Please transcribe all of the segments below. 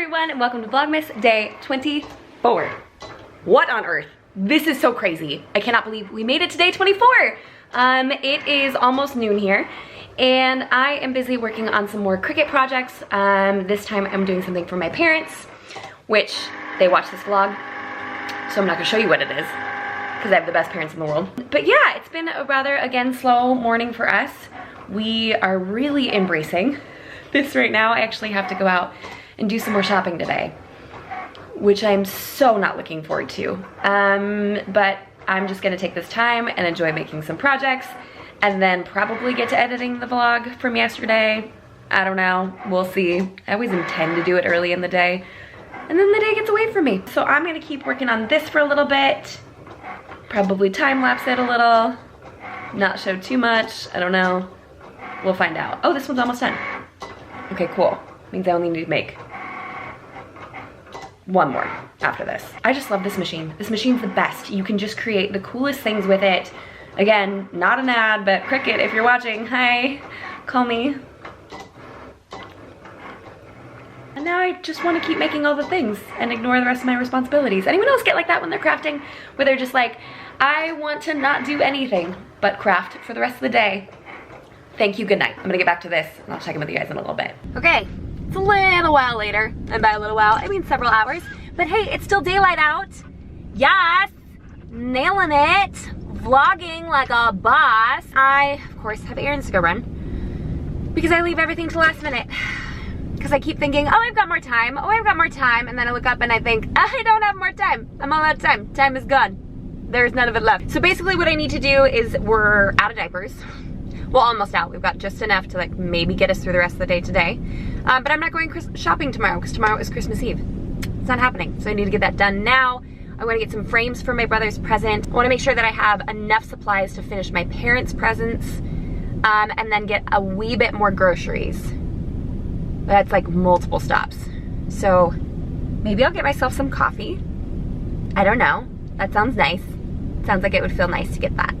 everyone, and welcome to Vlogmas day 24. What on earth? This is so crazy. I cannot believe we made it to day 24. It is almost noon here, and I am busy working on some more Cricut projects. This time I'm doing something for my parents, which they watch this vlog, so I'm not gonna show you what it is, because I have the best parents in the world. But yeah, it's been a rather, again, slow morning for us. We are really embracing this right now. I actually have to go out and do some more shopping today, which I'm so not looking forward to. But I'm just gonna take this time and enjoy making some projects, and then probably get to editing the vlog from yesterday. I don't know, we'll see. I always intend to do it early in the day, and then the day gets away from me. So I'm gonna keep working on this for a little bit, probably time-lapse it a little, not show too much, I don't know. We'll find out. Oh, this one's almost done. Okay, cool. Means I only need to make one more after this. I just love this machine. This machine's the best. You can just create the coolest things with it. Again, not an ad, but Cricut, if you're watching, hi, call me. And now I just want to keep making all the things and ignore the rest of my responsibilities. Anyone else get like that when they're crafting? Where they're just like, I want to not do anything but craft for the rest of the day. Thank you, good night. I'm gonna get back to this, and I'll check in with you guys in a little bit. Okay, it's a little while later, and by a little while, I mean several hours, but hey, it's still daylight out. Yes, nailing it, vlogging like a boss. I, of course, have errands to go run, because I leave everything to the last minute, because I keep thinking, oh, I've got more time, oh, I've got more time, and then I look up and I think, I don't have more time, I'm all out of time, time is gone. There's none of it left. So basically what I need to do is, we're out of diapers. Well, almost out. We've got just enough to like maybe get us through the rest of the day today. But I'm not going shopping tomorrow because tomorrow is Christmas Eve. It's not happening. So I need to get that done now. I want to get some frames for my brother's present. I want to make sure that I have enough supplies to finish my parents' presents, and then get a wee bit more groceries. That's like multiple stops. So maybe I'll get myself some coffee. I don't know. That sounds nice. Sounds like it would feel nice to get that.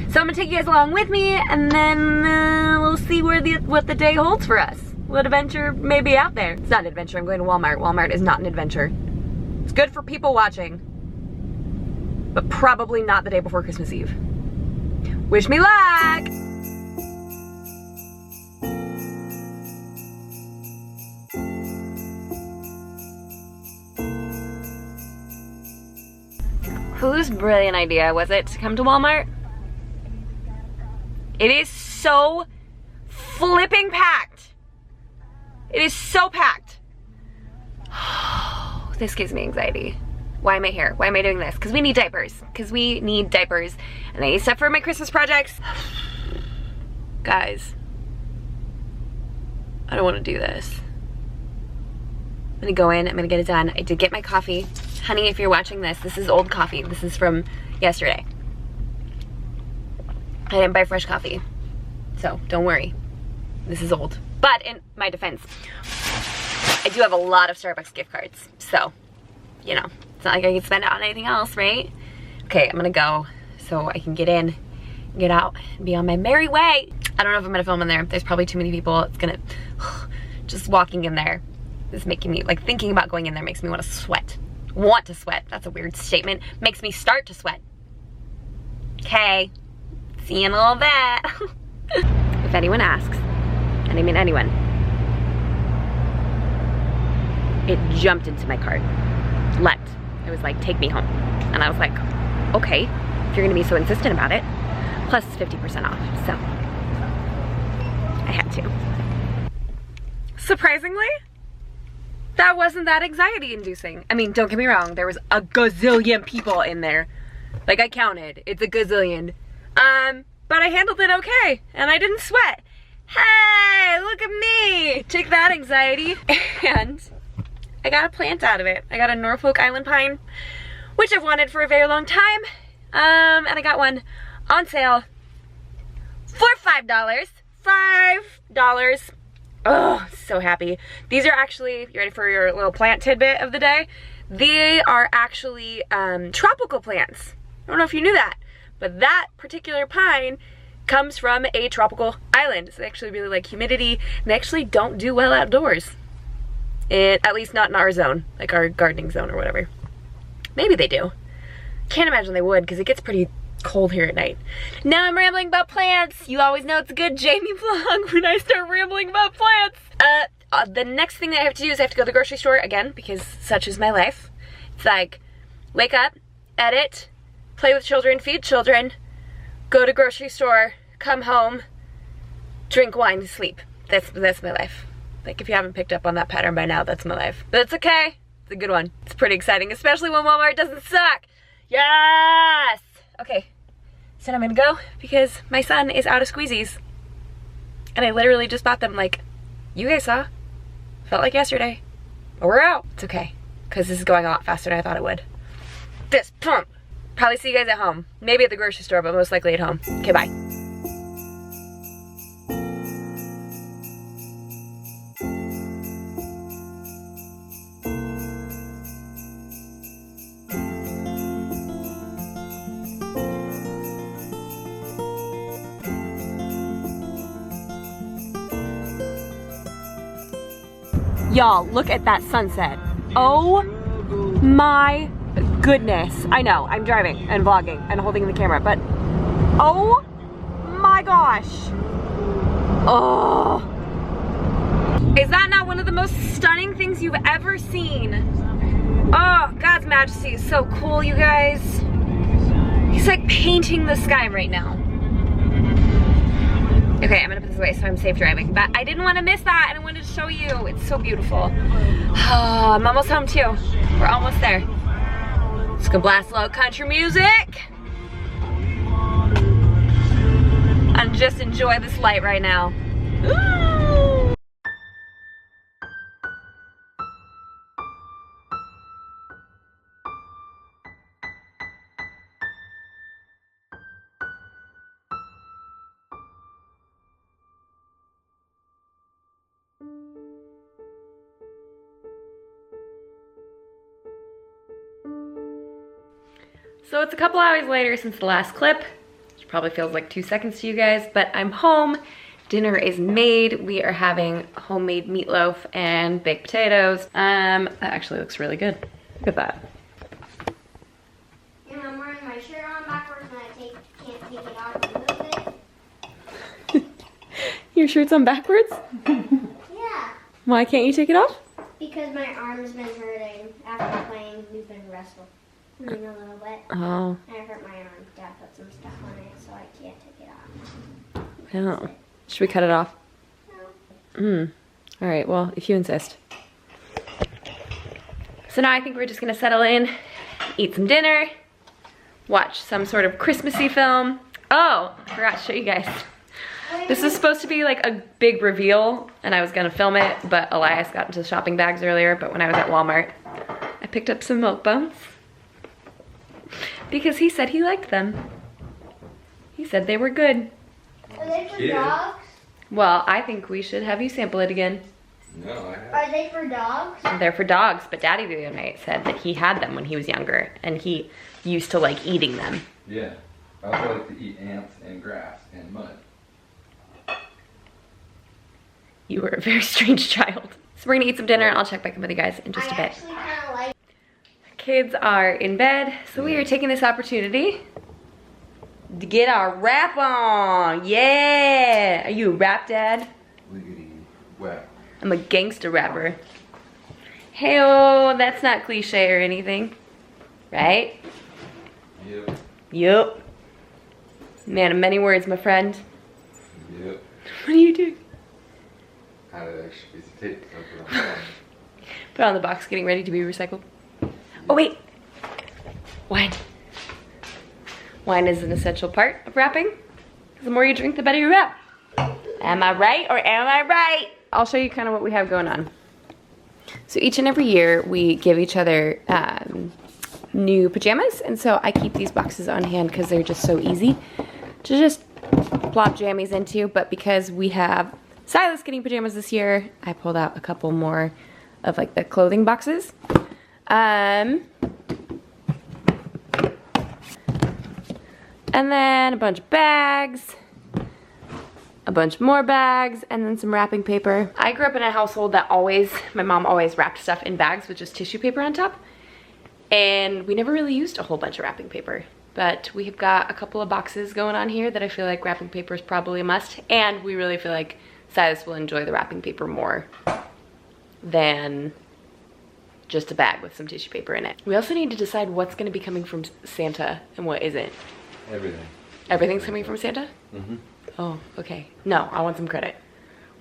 So I'm gonna take you guys along with me, and then we'll see what the day holds for us. What adventure may be out there. It's not an adventure, I'm going to Walmart. Walmart is not an adventure. It's good for people watching, but probably not the day before Christmas Eve. Wish me luck! Whose brilliant idea was it to come to Walmart? It is so flipping packed. It is so packed. This gives me anxiety. Why am I here? Why am I doing this? Because we need diapers. Because we need diapers. And I need stuff for my Christmas projects. Guys, I don't want to do this. I'm gonna go in, I'm gonna get it done. I did get my coffee. Honey, if you're watching this, this is old coffee. This is from yesterday. I didn't buy fresh coffee, so don't worry. This is old. But in my defense, I do have a lot of Starbucks gift cards, so, you know, it's not like I can spend it on anything else, right? Okay, I'm gonna go so I can get in, get out, and be on my merry way. I don't know if I'm gonna film in there. There's probably too many people. It's gonna, just walking in there is making me, like, thinking about going in there makes me want to sweat. Want to sweat, that's a weird statement. Makes me start to sweat. Okay. See you in a little bit. If anyone asks, and I mean anyone, it jumped into my cart. Leapt. It was like, take me home. And I was like, okay, if you're gonna be so insistent about it, plus 50% off. So, I had to. Surprisingly, that wasn't that anxiety inducing. I mean, don't get me wrong, there was a gazillion people in there. Like, I counted, it's a gazillion. But I handled it okay, and I didn't sweat. Hey, look at me! Take that, anxiety. And I got a plant out of it. I got a Norfolk Island pine, which I've wanted for a very long time. And I got one on sale for $5. $5. Oh, so happy. These are actually, you ready for your little plant tidbit of the day? They are actually tropical plants. I don't know if you knew that. But that particular pine comes from a tropical island. So they actually really like humidity, and they actually don't do well outdoors. At least not in our zone, like our gardening zone or whatever. Maybe they do. Can't imagine they would, because it gets pretty cold here at night. Now I'm rambling about plants. You always know it's a good Jamie vlog when I start rambling about plants. The next thing that I have to do is I have to go to the grocery store again, because such is my life. It's like, wake up, edit, play with children, feed children, go to grocery store, come home, drink wine, sleep. That's my life. Like, if you haven't picked up on that pattern by now, that's my life. But it's okay. It's a good one. It's pretty exciting, especially when Walmart doesn't suck. Yes! Okay, so I'm gonna go because my son is out of squeezies. And I literally just bought them, like, you guys saw. Felt like yesterday. But we're out. It's okay, because this is going a lot faster than I thought it would. This pump. Probably see you guys at home. Maybe at the grocery store, but most likely at home. Okay, bye. Y'all, look at that sunset. Oh my goodness. I know, I'm driving and vlogging and holding the camera, but oh my gosh. Oh. Is that not one of the most stunning things you've ever seen? Oh, God's majesty is so cool, you guys. He's like painting the sky right now. Okay, I'm gonna put this away so I'm safe driving. But I didn't want to miss that and I wanted to show you. It's so beautiful. Oh, I'm almost home too. We're almost there. Just gonna blast loud country music. And just enjoy this light right now. Ooh. So it's a couple hours later since the last clip, which probably feels like 2 seconds to you guys, but I'm home. Dinner is made. We are having homemade meatloaf and baked potatoes. That actually looks really good. Look at that. And I'm wearing my shirt on backwards and I can't take it off and move it. Your shirt's on backwards? Yeah. Why can't you take it off? Because my arm's been hurting after playing We've been wrestle. I'm a little bit. Oh. And I hurt my arm. Dad put some stuff on it, so I can't take it off. Oh. Should we cut it off? No. All right, well, if you insist. So now I think we're just gonna settle in, eat some dinner, watch some sort of Christmassy film. Oh, I forgot to show you guys. This is supposed to be like a big reveal, and I was gonna film it, but Elias got into the shopping bags earlier, but when I was at Walmart, I picked up some milk bones. Because he said he liked them. He said they were good. Are they for dogs? Well, I think we should have you sample it again. No, I haven't. Are they for dogs? They're for dogs, but Daddy the other night said that he had them when he was younger, and he used to like eating them. Yeah. I also like to eat ants and grass and mud. You were a very strange child. So we're gonna eat some dinner, and I'll check back in with you guys in just a I bit. actually kind of like. Kids are in bed, so we are taking this opportunity to get our rap on. Yeah! Are you a rap dad? Wiggity wet. I'm a gangster rapper. Hey-oh, that's not cliche or anything. Right? Yep. Yup. Man of many words, my friend. Yep. What are you doing? Had an extra piece of tape. So I put on that. Put it on the box, getting ready to be recycled. Oh wait, wine. Wine is an essential part of rapping. The more you drink, the better you rap. Am I right or am I right? I'll show you kind of what we have going on. So each and every year we give each other new pajamas, and so I keep these boxes on hand because they're just so easy to just plop jammies into. But because we have Silas getting pajamas this year, I pulled out a couple more of like the clothing boxes. And then a bunch of bags, a bunch more bags, and then some wrapping paper. I grew up in a household that my mom always wrapped stuff in bags with just tissue paper on top. And we never really used a whole bunch of wrapping paper. But we have got a couple of boxes going on here that I feel like wrapping paper is probably a must. And we really feel like Silas will enjoy the wrapping paper more than just a bag with some tissue paper in it. We also need to decide what's gonna be coming from Santa and what isn't. Everything. Everything's coming from Santa? Mm-hmm. Oh, okay. No, I want some credit.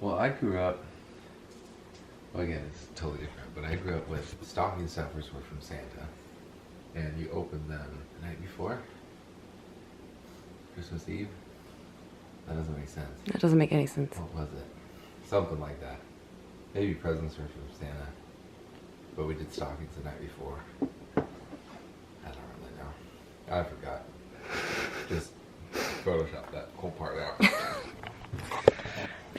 Well, I grew up, well again, it's totally different, but I grew up with stocking stuffers were from Santa. And you opened them the night before Christmas Eve. That doesn't make sense. That doesn't make any sense. What was it? Something like that. Maybe presents were from Santa, but we did stockings the night before. I don't really know. I forgot. Just Photoshop that whole part out.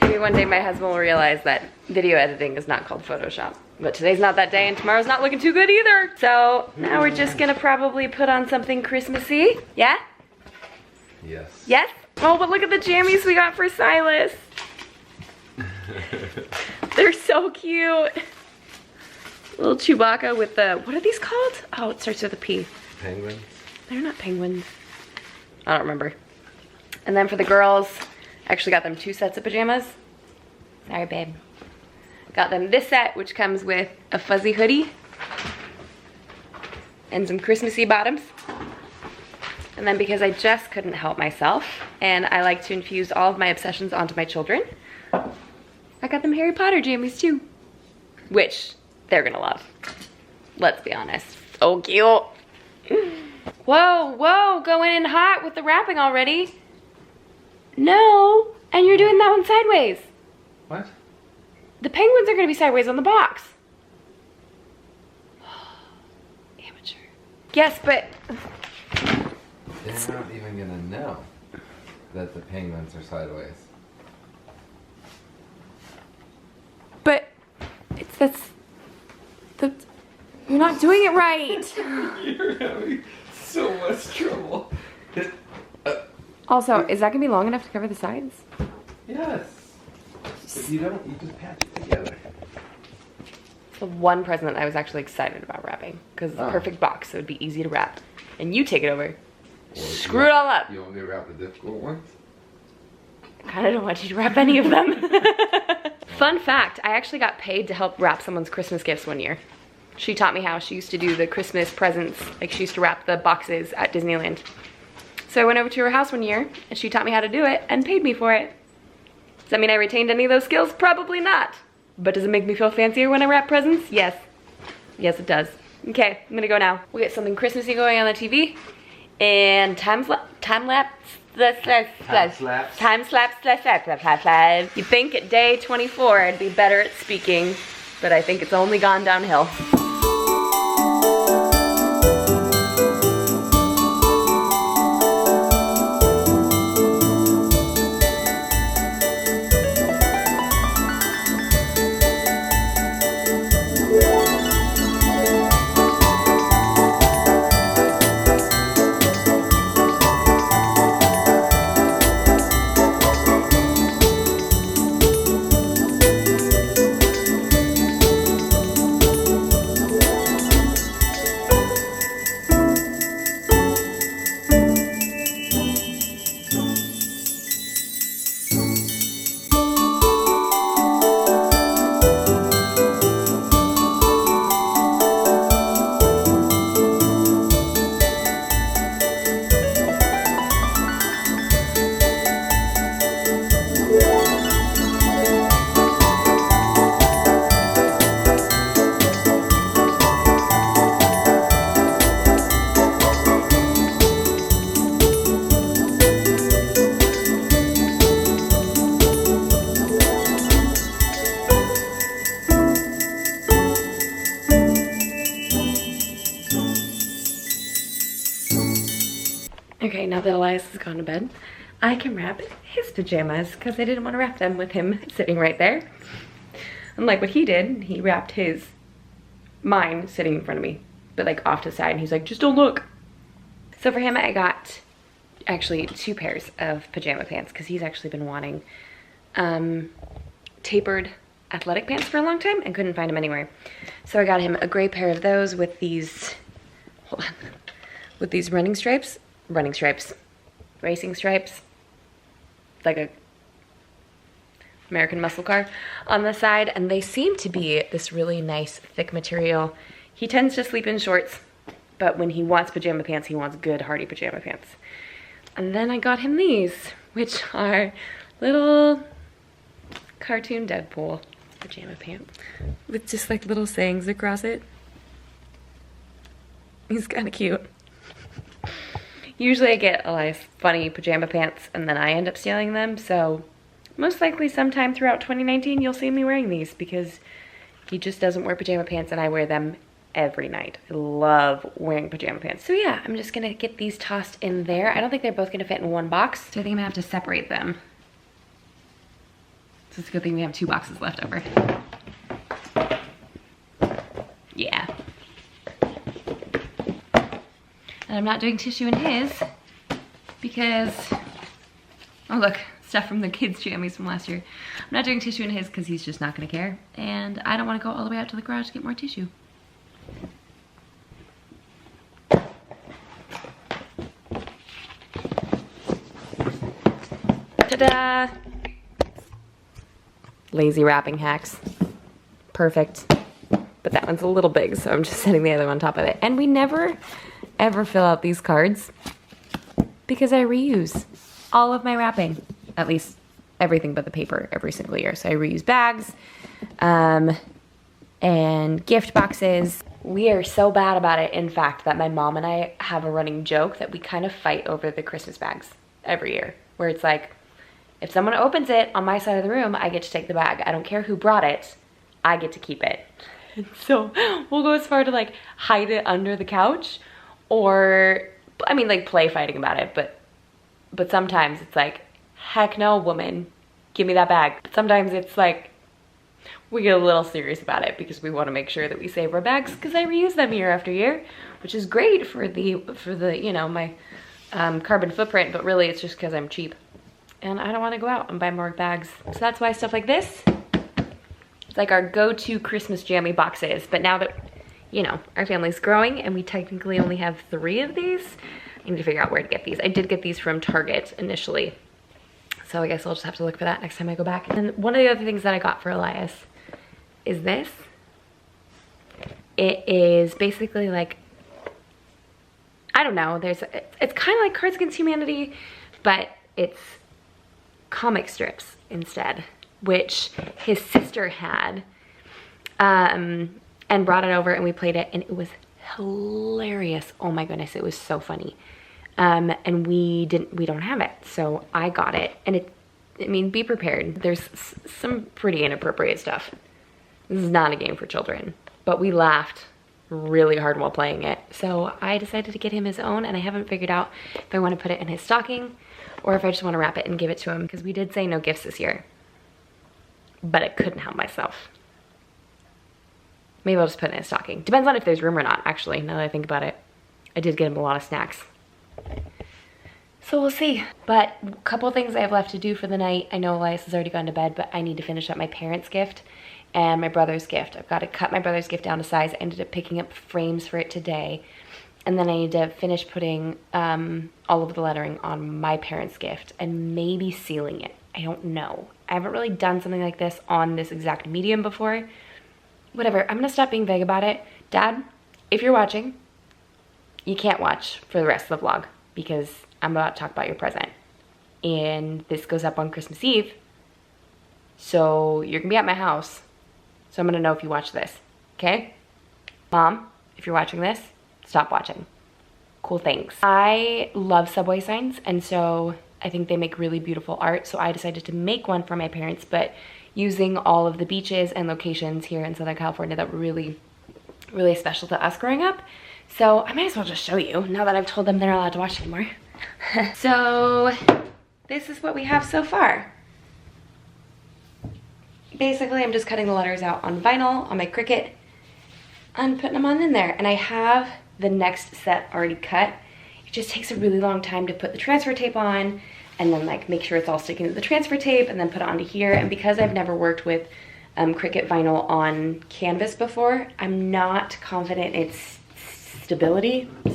Maybe one day my husband will realize that video editing is not called Photoshop. But today's not that day and tomorrow's not looking too good either. So now we're just gonna probably put on something Christmassy. Yeah? Yes. Yes? Oh, but look at the jammies we got for Silas. They're so cute. Little Chewbacca with the, what are these called? Oh, it starts with a P. Penguins? They're not penguins. I don't remember. And then for the girls, I actually got them 2 sets of pajamas. Sorry, babe. Got them this set, which comes with a fuzzy hoodie and some Christmassy bottoms. And then because I just couldn't help myself and I like to infuse all of my obsessions onto my children, I got them Harry Potter jammies too, which they're gonna love. Let's be honest. So cute. Whoa, whoa, going in hot with the wrapping already. No, and you're doing that one sideways. What? The penguins are gonna be sideways on the box. Amateur. Yes, but They're not even gonna know that the penguins are sideways. you're not doing it right. You're having so much trouble. Also, is that gonna be long enough to cover the sides? Yes. If you don't, you just patch it together. The one present that I was actually excited about wrapping because it's a perfect box, so it'd be easy to wrap. And you take it over. Well, Screw it all up. You want me to wrap the difficult ones? I kind of don't want you to wrap any of them. Fun fact, I actually got paid to help wrap someone's Christmas gifts one year. She taught me how. She used to do the Christmas presents, like she used to wrap the boxes at Disneyland. So I went over to her house one year and she taught me how to do it and paid me for it. Does that mean I retained any of those skills? Probably not. But does it make me feel fancier when I wrap presents? Yes. Yes, it does. Okay, I'm gonna go now. We'll get something Christmassy going on the TV. And time lapse. You'd think at day 24 I'd be better at speaking, but I think it's only gone downhill. Okay, now that Elias has gone to bed, I can wrap his pajamas because I didn't want to wrap them with him sitting right there. Unlike what he did, he wrapped mine sitting in front of me, but like off to the side, and he's like, just don't look. So for him, I got actually 2 pairs of pajama pants because he's actually been wanting tapered athletic pants for a long time and couldn't find them anywhere. So I got him a gray pair of those with these, hold on, with these racing stripes, like a American muscle car on the side, and they seem to be this really nice thick material. He tends to sleep in shorts, but when he wants pajama pants, he wants good hardy pajama pants. And then I got him these, which are little cartoon Deadpool pajama pants with just like little sayings across it. He's kind of cute. Usually I get Elias funny pajama pants and then I end up stealing them, so most likely sometime throughout 2019 you'll see me wearing these because he just doesn't wear pajama pants and I wear them every night. I love wearing pajama pants. So yeah, I'm just gonna get these tossed in there. I don't think they're both gonna fit in one box, so I think I'm gonna have to separate them. So it's a good thing we have 2 boxes left over. Yeah. And I'm not doing tissue in his because, oh look, stuff from the kids' jammies from last year. I'm not doing tissue in his because he's just not gonna care. And I don't wanna go all the way out to the garage to get more tissue. Ta-da! Lazy wrapping hacks. Perfect. But that one's a little big, so I'm just setting the other one on top of it. And we never, ever fill out these cards because I reuse all of my wrapping. At least everything but the paper every single year. So I reuse bags and gift boxes. We are so bad about it, in fact, that my mom and I have a running joke that we kind of fight over the Christmas bags every year. Where it's like, if someone opens it on my side of the room, I get to take the bag. I don't care who brought it, I get to keep it. And so we'll go as far to like hide it under the couch, or, I mean, like play fighting about it, but sometimes it's like, heck no, woman, give me that bag. But sometimes it's like, we get a little serious about it because we want to make sure that we save our bags because I reuse them year after year, which is great for the you know, my carbon footprint, but really it's just because I'm cheap and I don't want to go out and buy more bags. So that's why stuff like this, it's like our go-to Christmas jammy boxes. But now that, you know, our family's growing and we technically only have 3 of these, I need to figure out where to get these. I did get these from Target initially, so I guess I'll just have to look for that next time I go back. And one of the other things that I got for Elias is this. It is basically like, I don't know, it's kind of like Cards Against Humanity, but it's comic strips instead, which his sister had and brought it over and we played it and it was hilarious. Oh my goodness, it was so funny. And we don't have it, so I got it. And I mean, be prepared. There's some pretty inappropriate stuff. This is not a game for children, but we laughed really hard while playing it. So I decided to get him his own, and I haven't figured out if I want to put it in his stocking or if I just want to wrap it and give it to him, because we did say no gifts this year, but I couldn't help myself. Maybe I'll just put it in his stocking. Depends on if there's room or not, actually, now that I think about it. I did get him a lot of snacks. So we'll see. But a couple things I have left to do for the night. I know Elias has already gone to bed, but I need to finish up my parents' gift and my brother's gift. I've got to cut my brother's gift down to size. I ended up picking up frames for it today. And then I need to finish putting all of the lettering on my parents' gift and maybe sealing it. I don't know. I haven't really done something like this on this exact medium before. Whatever, I'm gonna stop being vague about it. Dad, if you're watching, you can't watch for the rest of the vlog because I'm about to talk about your present. And this goes up on Christmas Eve. So you're gonna be at my house. So I'm gonna know if you watch this, okay? Mom, if you're watching this, stop watching. Cool, thanks. I love subway signs, and so I think they make really beautiful art. So I decided to make one for my parents, but using all of the beaches and locations here in Southern California that were really, really special to us growing up. So I might as well just show you now that I've told them they're not allowed to watch anymore. So this is what we have so far. Basically, I'm just cutting the letters out on vinyl, on my Cricut, and putting them on in there. And I have the next set already cut. It just takes a really long time to put the transfer tape on, and then like make sure it's all sticking to the transfer tape and then put it onto here. And because I've never worked with Cricut vinyl on canvas before, I'm not confident it's ability to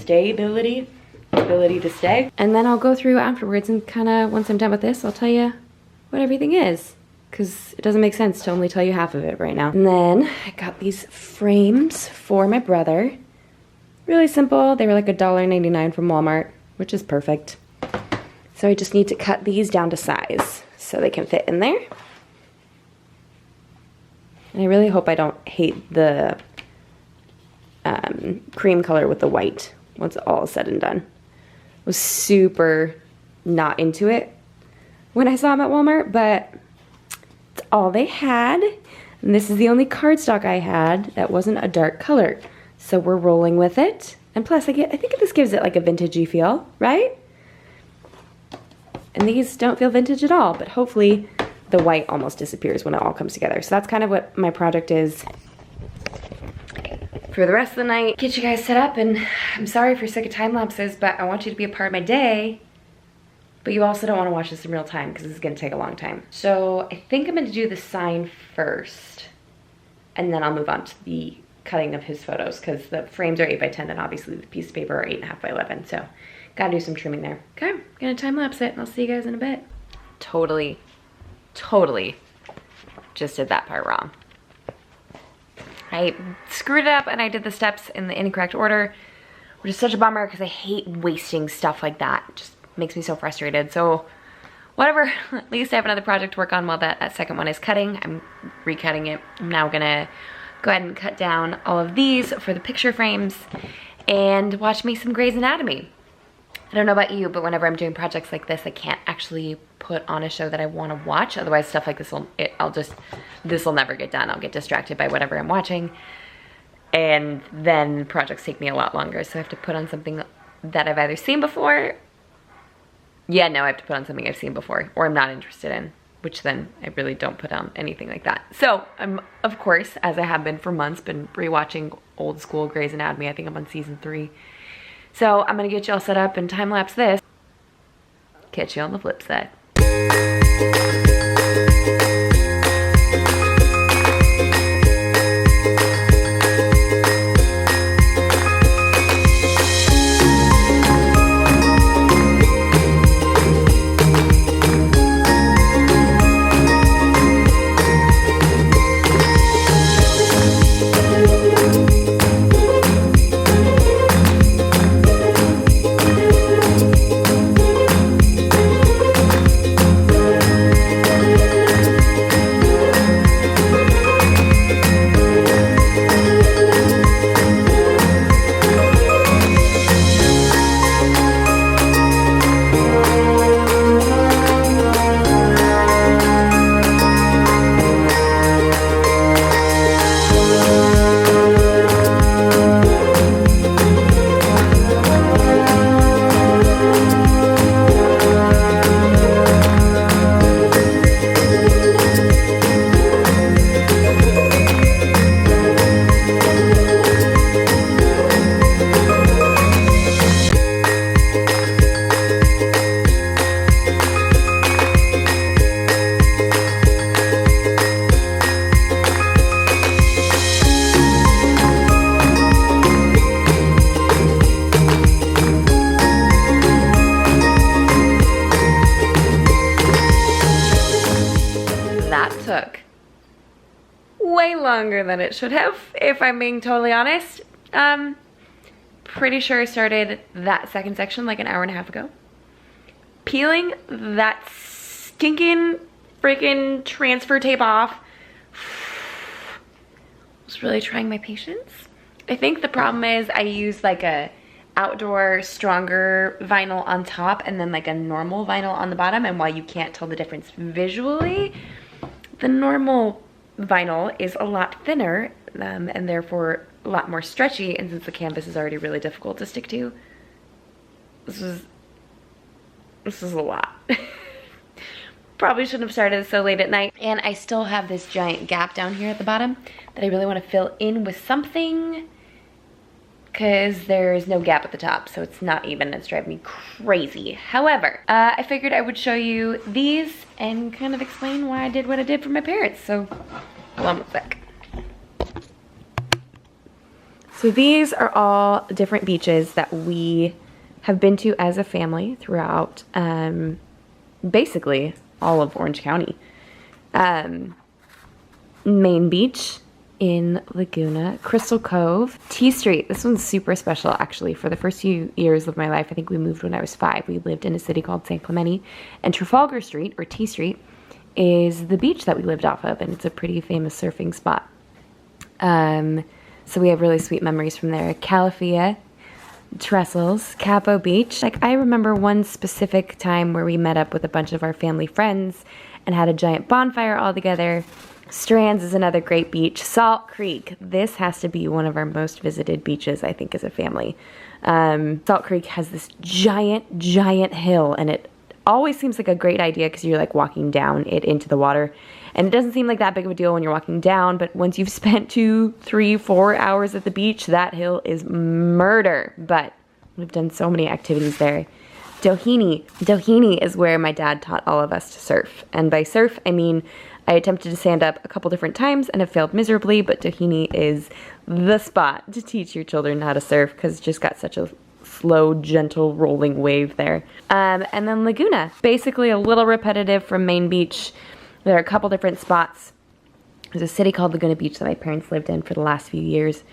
stay. And then I'll go through afterwards and kind of, once I'm done with this, I'll tell you what everything is, because it doesn't make sense to only tell you half of it right now. And then I got these frames for my brother. Really simple. They were like $1.99 from Walmart, which is perfect. So I just need to cut these down to size so they can fit in there. And I really hope I don't hate the cream color with the white once all is said and done. I was super not into it when I saw them at Walmart, but it's all they had. And this is the only cardstock I had that wasn't a dark color. So we're rolling with it. And plus I think this gives it like a vintagey feel, right? And these don't feel vintage at all, but hopefully the white almost disappears when it all comes together. So that's kind of what my project is for the rest of the night. Get you guys set up, and I'm sorry for sick of time lapses, but I want you to be a part of my day. But you also don't want to watch this in real time because this is going to take a long time. So I think I'm going to do the sign first, and then I'll move on to the cutting of his photos because the frames are 8 by 10 and obviously the piece of paper are 8.5 by 11. So gotta do some trimming there. Okay, I'm gonna time lapse it and I'll see you guys in a bit. Totally just did that part wrong. I screwed it up and I did the steps in the incorrect order, which is such a bummer because I hate wasting stuff like that. It just makes me so frustrated. So whatever, at least I have another project to work on while that second one is cutting. I'm recutting it. I'm now gonna go ahead and cut down all of these for the picture frames and watch me some Grey's Anatomy. I don't know about you, but whenever I'm doing projects like this, I can't actually put on a show that I want to watch. Otherwise, stuff like this will never get done. I'll get distracted by whatever I'm watching, and then projects take me a lot longer. So I have to put on something that I've either seen before. Yeah, no, I have to put on something I've seen before, or I'm not interested in, which then I really don't put on anything like that. So I'm, of course, as I have been for months, been rewatching old school Grey's Anatomy. I think I'm on season 3. So I'm gonna get you all set up and time lapse this. Catch you on the flip side. Way longer than it should have, if I'm being totally honest. Pretty sure I started that second section like an hour and a half ago. Peeling that stinking freaking transfer tape off was really trying my patience. I think the problem is I used like a outdoor stronger vinyl on top and then like a normal vinyl on the bottom, and while you can't tell the difference visually, the normal vinyl is a lot thinner and therefore a lot more stretchy, and since the canvas is already really difficult to stick to, this is a lot. Probably shouldn't have started so late at night. And I still have this giant gap down here at the bottom that I really want to fill in with something because there's no gap at the top, so it's not even. It's driving me crazy. However, I figured I would show you these and kind of explain why I did what I did for my parents. So, hold on one sec. So these are all different beaches that we have been to as a family throughout basically all of Orange County. Main Beach in Laguna, Crystal Cove, T Street. This one's super special actually. For the first few years of my life, I think we moved when I was 5. We lived in a city called San Clemente, and Trafalgar Street, or T Street, is the beach that we lived off of, and it's a pretty famous surfing spot. So we have really sweet memories from there. Calafia, Trestles, Capo Beach. Like, I remember one specific time where we met up with a bunch of our family friends and had a giant bonfire all together. Strands is another great beach. Salt Creek. This has to be one of our most visited beaches, I think, as a family. Salt Creek has this giant, giant hill, and it always seems like a great idea because you're like walking down it into the water. And it doesn't seem like that big of a deal when you're walking down, but once you've spent 2, 3, 4 hours at the beach, that hill is murder. But we've done so many activities there. Doheny. Doheny is where my dad taught all of us to surf. And by surf, I mean I attempted to stand up a couple different times and have failed miserably, but Doheny is the spot to teach your children how to surf because it's just got such a slow, gentle, rolling wave there. And then Laguna. Basically a little repetitive from Main Beach. There are a couple different spots. There's a city called Laguna Beach that my parents lived in for the last few years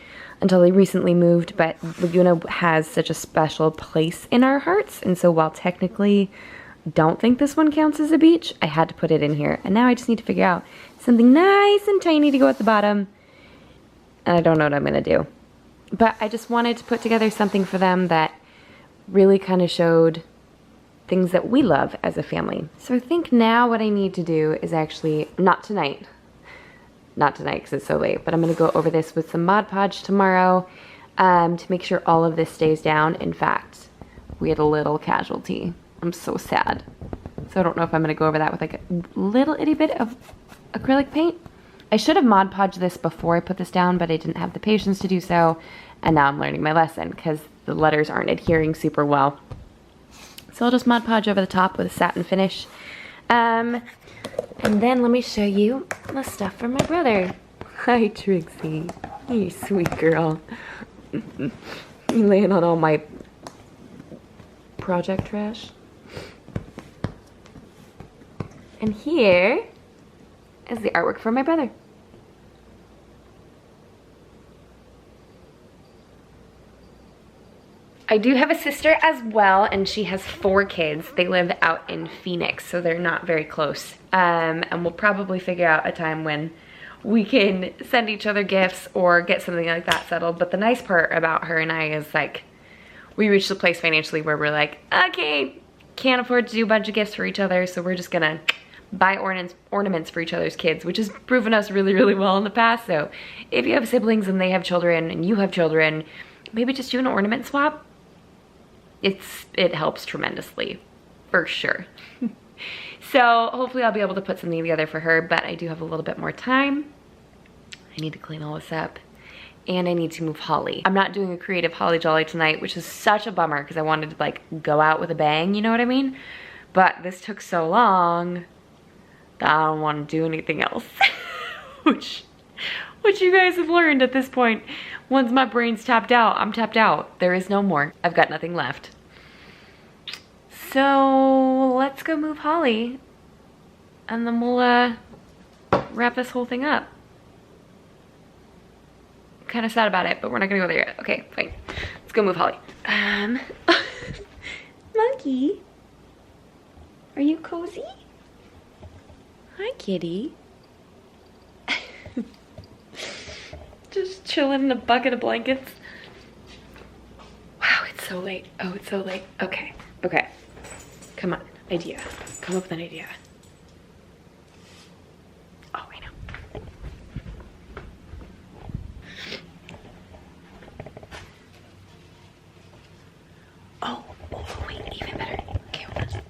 until they recently moved, but Laguna has such a special place in our hearts, and so while technically don't think this one counts as a beach, I had to put it in here. And now I just need to figure out something nice and tiny to go at the bottom, and I don't know what I'm gonna do. But I just wanted to put together something for them that really kind of showed things that we love as a family. So I think now what I need to do is actually, not tonight because it's so late, but I'm gonna go over this with some Mod Podge tomorrow to make sure all of this stays down. In fact, we had a little casualty. I'm so sad. So I don't know if I'm gonna go over that with like a little itty bit of acrylic paint. I should have Mod Podged this before I put this down, but I didn't have the patience to do so, and now I'm learning my lesson because the letters aren't adhering super well. So I'll just Mod Podge over the top with a satin finish. And then let me show you the stuff from my brother. Hi, Trixie. You sweet girl. You laying on all my project trash. And here is the artwork for my brother. I do have a sister as well, and she has 4 kids. They live out in Phoenix, so they're not very close. And we'll probably figure out a time when we can send each other gifts or get something like that settled. But the nice part about her and I is like, we reached a place financially where we're like, okay, can't afford to do a bunch of gifts for each other, so we're just gonna buy ornaments for each other's kids, which has proven us really, really well in the past. So if you have siblings and they have children and you have children, maybe just do an ornament swap. It helps tremendously, for sure. So hopefully I'll be able to put something together for her, but I do have a little bit more time. I need to clean all this up, and I need to move Holly. I'm not doing a creative Holly Jolly tonight, which is such a bummer because I wanted to like go out with a bang, you know what I mean? But this took so long that I don't want to do anything else. which you guys have learned at this point. Once my brain's tapped out, I'm tapped out. There is no more. I've got nothing left. So let's go move Holly, and then we'll wrap this whole thing up. Kind of sad about it, but we're not gonna go there yet. Okay, fine. Let's go move Holly. Monkey, are you cozy? Hi, kitty. Just chilling in a bucket of blankets. Wow, it's so late. Oh, it's so late. Okay, okay. Come on, idea. Come up with an idea. Oh, I know. Oh, wait, even better. Okay, hold on.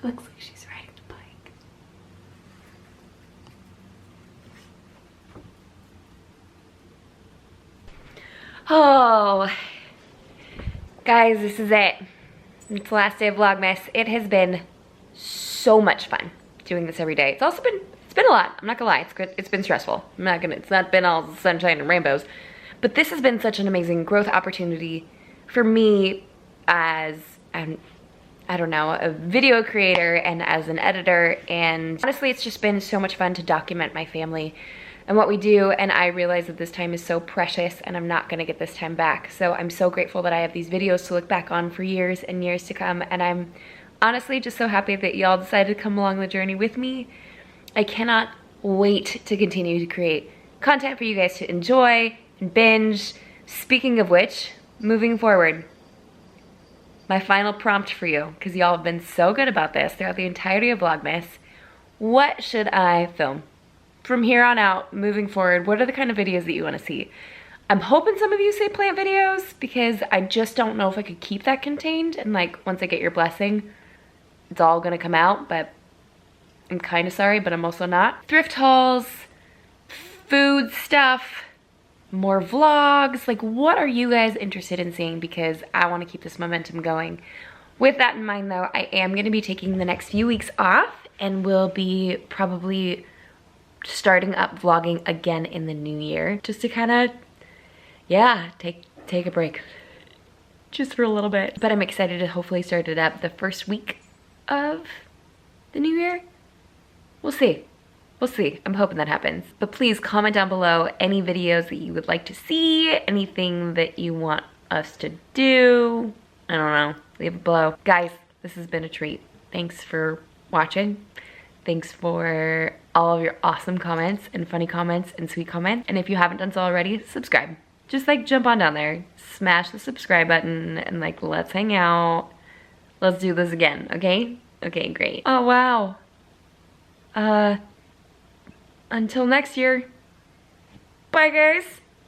looks like she's riding the bike. Oh, guys, this is it. It's the last day of Vlogmas. It has been so much fun doing this every day. It's been a lot. I'm not gonna lie. It's been stressful. It's not been all sunshine and rainbows, but this has been such an amazing growth opportunity for me as I don't know, a video creator and as an editor. And honestly, it's just been so much fun to document my family and what we do. And I realize that this time is so precious and I'm not gonna get this time back. So I'm so grateful that I have these videos to look back on for years and years to come. And I'm honestly just so happy that y'all decided to come along the journey with me. I cannot wait to continue to create content for you guys to enjoy and binge. Speaking of which, moving forward, my final prompt for you, because y'all have been so good about this throughout the entirety of Vlogmas. What should I film? From here on out, moving forward, what are the kind of videos that you want to see? I'm hoping some of you say plant videos, because I just don't know if I could keep that contained. And like, once I get your blessing, it's all gonna come out, but I'm kind of sorry, but I'm also not. Thrift hauls, food stuff, more vlogs. Like, what are you guys interested in seeing? Because I want to keep this momentum going. With that in mind though, I am going to be taking the next few weeks off and will be probably starting up vlogging again in the new year, just to kind of, yeah, take a break just for a little bit. But I'm excited to hopefully start it up the first week of the new year. We'll see. We'll see. I'm hoping that happens. But please comment down below any videos that you would like to see, anything that you want us to do. I don't know. Leave it below. Guys, this has been a treat. Thanks for watching. Thanks for all of your awesome comments and funny comments and sweet comments. And if you haven't done so already, subscribe. Just like jump on down there, smash the subscribe button, and like, let's hang out. Let's do this again, okay? Okay, great. Oh, wow. Until next year. Bye, guys.